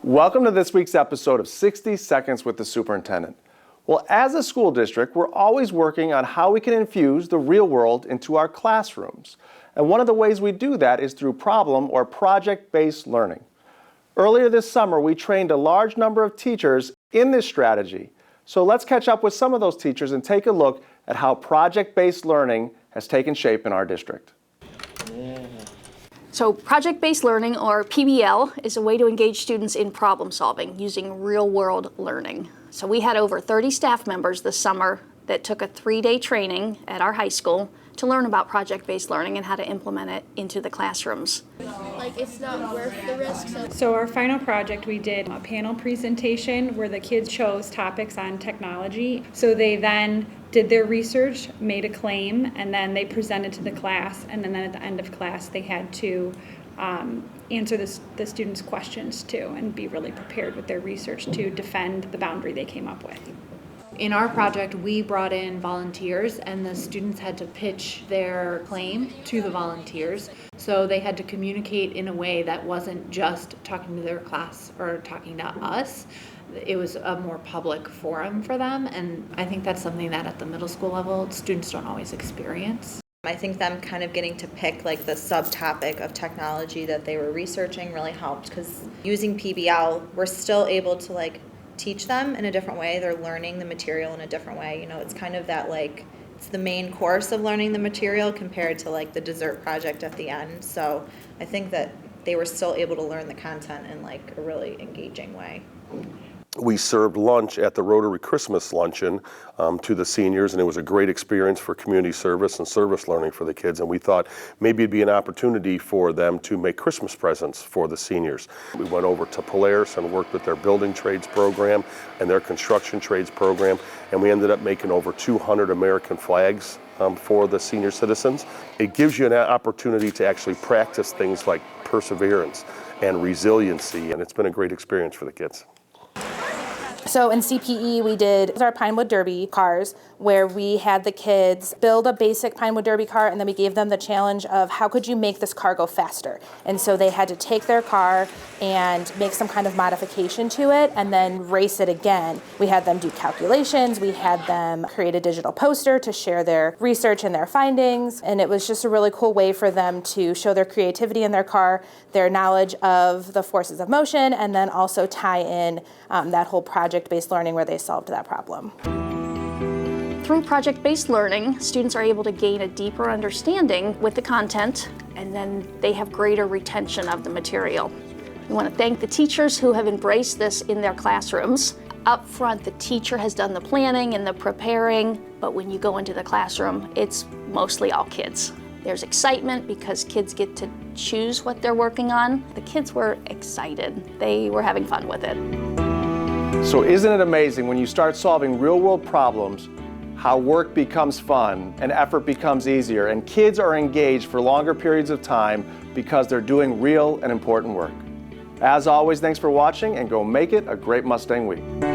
Welcome to this week's episode of 60 Seconds with the Superintendent. Well, as a school district, we're always working on how we can infuse the real world into our classrooms. And one of the ways we do that is through problem or project-based learning. Earlier this summer, we trained a large number of teachers in this strategy. So let's catch up with some of those teachers and take a look at how project-based learning has taken shape in our district. So project-based learning, or PBL, is a way to engage students in problem solving using real-world learning. So we had over 30 staff members this summer that took a 3-day training at our high school to learn about project-based learning and how to implement it into the classrooms. Like, it's not worth the risk. So our final project, we did a panel presentation where the kids chose topics on technology. So they then did their research, made a claim, and then they presented to the class. And then at the end of class, they had to answer the students' questions too, and be really prepared with their research to defend the boundary they came up with. In our project, we brought in volunteers, and the students had to pitch their claim to the volunteers. So they had to communicate in a way that wasn't just talking to their class or talking to us. It was a more public forum for them, and I think that's something that at the middle school level, students don't always experience. I think them kind of getting to pick like the subtopic of technology that they were researching really helped, because using PBL, we're still able to like teach them in a different way. They're learning the material in a different way. You know, it's kind of that like, it's the main course of learning the material compared to like the dessert project at the end. So I think that they were still able to learn the content in like a really engaging way. We served lunch at the Rotary Christmas Luncheon to the seniors, and it was a great experience for community service and service learning for the kids, and we thought maybe it'd be an opportunity for them to make Christmas presents for the seniors. We went over to Polaris and worked with their building trades program and their construction trades program, and we ended up making over 200 American flags for the senior citizens. It gives you an opportunity to actually practice things like perseverance and resiliency, and it's been a great experience for the kids. So in CPE, we did our Pinewood Derby cars, where we had the kids build a basic Pinewood Derby car, and then we gave them the challenge of how could you make this car go faster. And so they had to take their car and make some kind of modification to it and then race it again. We had them do calculations, we had them create a digital poster to share their research and their findings, and it was just a really cool way for them to show their creativity in their car, their knowledge of the forces of motion, and then also tie in that whole project-based learning where they solved that problem. Through project-based learning, students are able to gain a deeper understanding with the content, and then they have greater retention of the material. We want to thank the teachers who have embraced this in their classrooms. Up front, the teacher has done the planning and the preparing, but when you go into the classroom, it's mostly all kids. There's excitement because kids get to choose what they're working on. The kids were excited. They were having fun with it. So isn't it amazing when you start solving real-world problems, how work becomes fun and effort becomes easier, and kids are engaged for longer periods of time because they're doing real and important work. As always, thanks for watching, and go make it a great Mustang week.